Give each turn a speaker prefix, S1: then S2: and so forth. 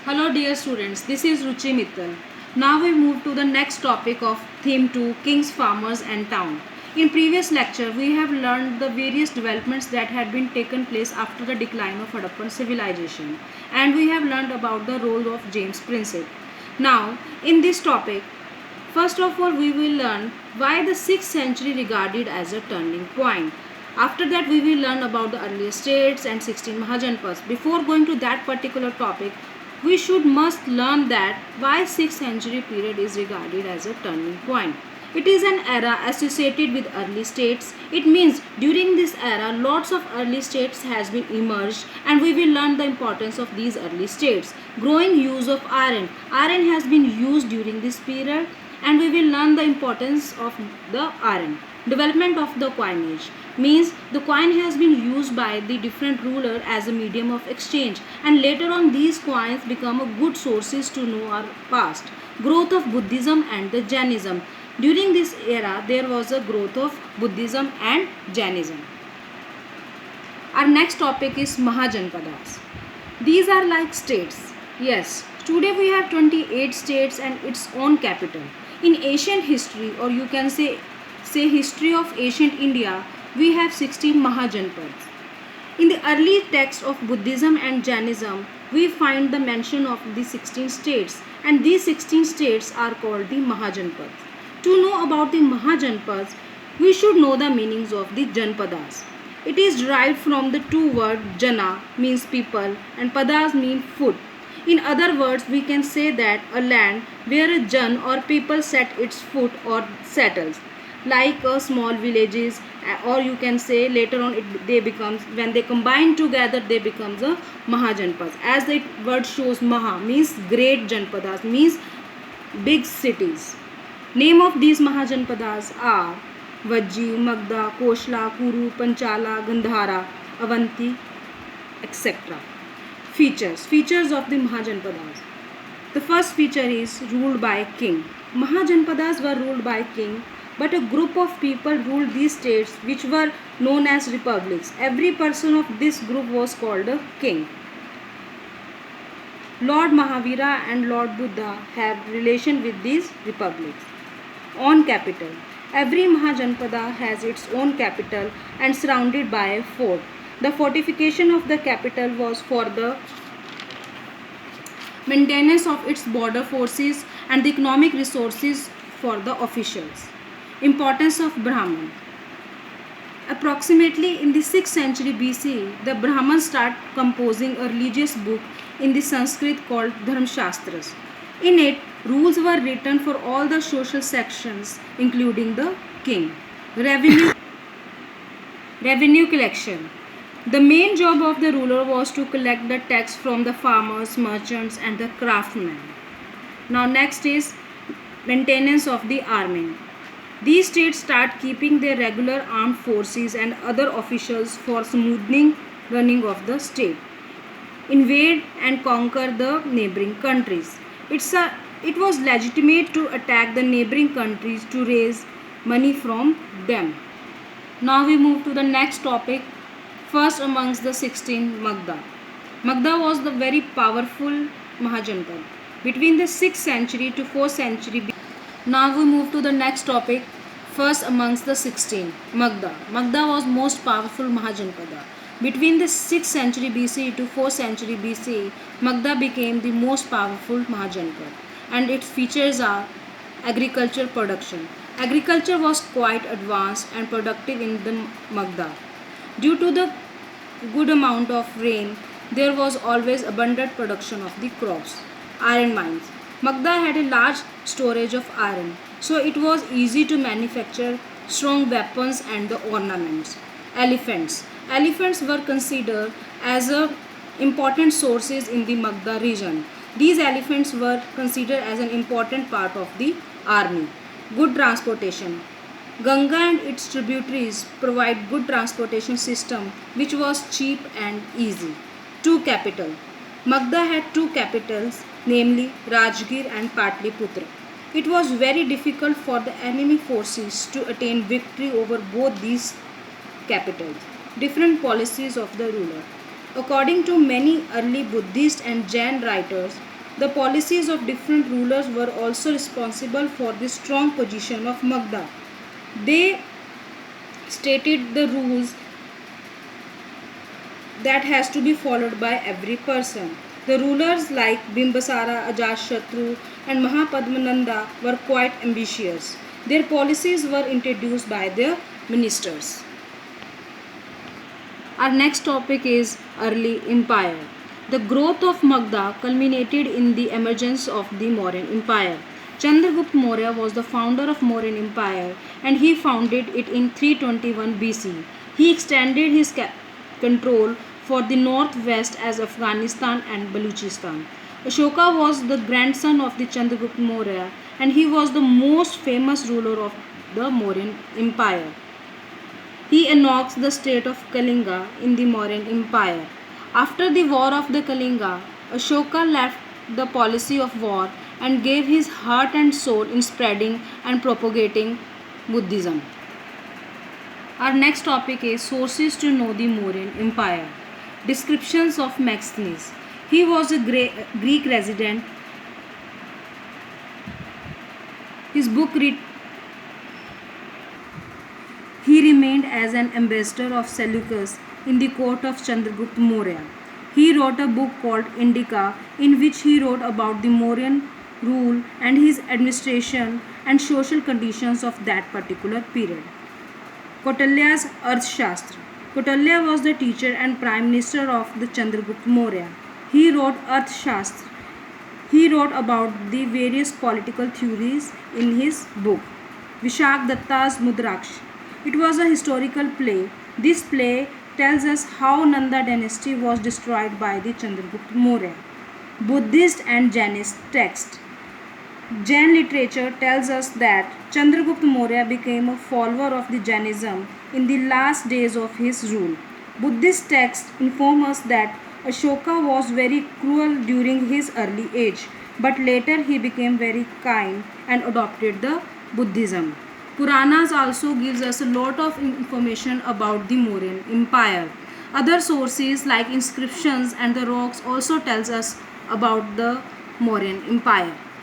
S1: Hello dear students, this is Ruchi Mittal. Now we move to the next topic of theme 2, Kings, Farmers and Town. In previous lecture we have learned the various developments that had been taken place after the decline of Harappan civilization, and we have learned about the role of James Prinsep. Now in this topic, first of all we will learn why the 6th century regarded as a turning point. After that we will learn about the earlier states and 16 Mahajanpas. Before going to that particular topic, we should must learn that why 6th century period is regarded as a turning point. It is an era associated with early states. It means during this era lots of early states has been emerged, and we will learn the importance of these early states. Growing use of iron. Iron has been used during this period, and we will learn the importance of the iron. Development of the coinage means the coin has been used by the different ruler as a medium of exchange, and later on these coins become a good sources to know our past. Growth of Buddhism and the Jainism. During this era there was a growth of Buddhism and Jainism. Our next topic is Mahajanpadas. These are like states. Yes, today we have 28 states and its own capital. In ancient history, or you can say history of ancient India, we have 16 Mahajanpads. In the early text of Buddhism and Jainism, we find the mention of the 16 states, and these 16 states are called the Mahajanpads. To know about the Mahajanpads, we should know the meanings of the Janpadas. It is derived from the two words Jana means people and Padas mean foot. In other words, we can say that a land where a Jan or people set its foot or settles, like a small villages, or you can say later on they becomes, when they combine together they becomes a Mahajanpads. As the word shows, Maha means great, Janpadas means big cities. Name of these Mahajanpadas are Vajji, Magda, Koshla, Kuru, Panchala, Gandhara, Avanti, etc. Features of the Mahajanpadas. The first feature is ruled by king. Mahajanpadas were ruled by king, but a group of people ruled these states which were known as republics. Every person of this group was called a king. Lord Mahavira and Lord Buddha have relation with these republics. On capital. Every Mahajanpada has its own capital and surrounded by a fort. The fortification of the capital was for the maintenance of its border forces and the economic resources for the officials. Importance of Brahman. Approximately in the 6th century BC, the Brahmins start composing a religious book in the Sanskrit called Dharmashastras. In it, rules were written for all the social sections, including the king. Revenue collection. The main job of the ruler was to collect the tax from the farmers, merchants, and the craftsmen. Now next is maintenance of the army. These states start keeping their regular armed forces and other officials for smoothing running of the state. Invade and conquer the neighboring countries. It was legitimate to attack the neighboring countries to raise money from them. Now we move to the next topic. First amongst the 16, Magda. Magda was the very powerful Mahajanpad. Between the 6th century to 4th century. Now we move to the next topic. First amongst the 16, Magda. Magda was most powerful Mahajanpada. Between the 6th century BC to 4th century BC, Magda became the most powerful Mahajanpad, and its features are agricultural production. Agriculture was quite advanced and productive in the Magda. Due to the good amount of rain, there was always abundant production of the crops. Iron mines. Magda had a large storage of iron, so it was easy to manufacture strong weapons and the ornaments. Elephants. Elephants were considered as important sources in the Magda region. These elephants were considered as an important part of the army. Good transportation. Ganga and its tributaries provide good transportation system which was cheap and easy. Two capital. Magda had two capitals, namely Rajgir and Patliputra. It was very difficult for the enemy forces to attain victory over both these capitals. Different policies of the ruler. According to many early Buddhist and Jain writers, The policies of different rulers were also responsible for the strong position of Magda. They stated the rules that has to be followed by every person. The rulers like Bimbasara, Ajashatru and Mahapadmananda were quite ambitious. Their policies were introduced by their ministers. Our next topic is early empire. The growth of Magda culminated in the emergence of the Mauryan Empire. Chandragupta Maurya was the founder of Mauryan Empire and he founded it in 321 BC. He extended his control for the northwest as Afghanistan and Baluchistan. Ashoka was the grandson of the Chandragupta Maurya and he was the most famous ruler of the Mauryan Empire. He annexed the state of Kalinga in the Mauryan Empire. After the War of the Kalinga, Ashoka left the policy of war and gave his heart and soul in spreading and propagating Buddhism. Our next topic is sources to know the Mauryan Empire. Descriptions of Megasthenes. He was a Greek resident. His book He remained as an ambassador of Seleucus in the court of Chandragupta Maurya. He wrote a book called Indica in which he wrote about the Mauryan rule and his administration and social conditions of that particular period. Kautilya's Arthashastra. Kautilya was the teacher and prime minister of the Chandragupta Maurya. He wrote Arthashastra. He wrote about the various political theories in his book. Vishak Datta's Mudraksh. It was a historical play. This play tells us how Nanda dynasty was destroyed by the Chandragupta Maurya. Buddhist and Jainist text. Jain literature tells us that Chandragupta Maurya became a follower of the Jainism in the last days of his rule. Buddhist texts inform us that Ashoka was very cruel during his early age, but later he became very kind and adopted the Buddhism. Puranas also gives us a lot of information about the Mauryan Empire. Other sources like inscriptions and the rocks also tells us about the Mauryan Empire.